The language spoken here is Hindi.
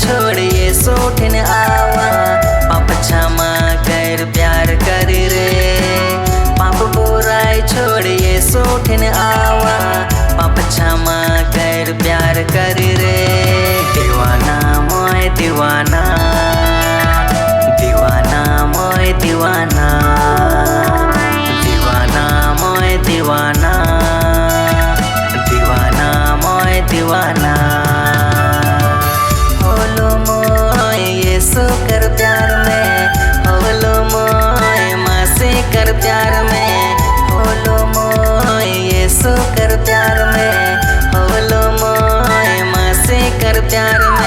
छोड़ ये सोठन आवा। पाप क्षमा कर प्यार कर रे, पाप बुराई छोड़ ये सोठन आवा। पाप क्षमा कर प्यार कर रे। दीवाना मोय दीवाना, दीवाना मोय दीवाना, दीवाना मोय दीवाना, दीवाना मोय दीवाना। होलो मोय यीशु कर प्यार में, होलो मोय मसीह कर प्यार में, होलो मोय यीशु कर प्यार में, होलो मोय मसीह कर प्यार में।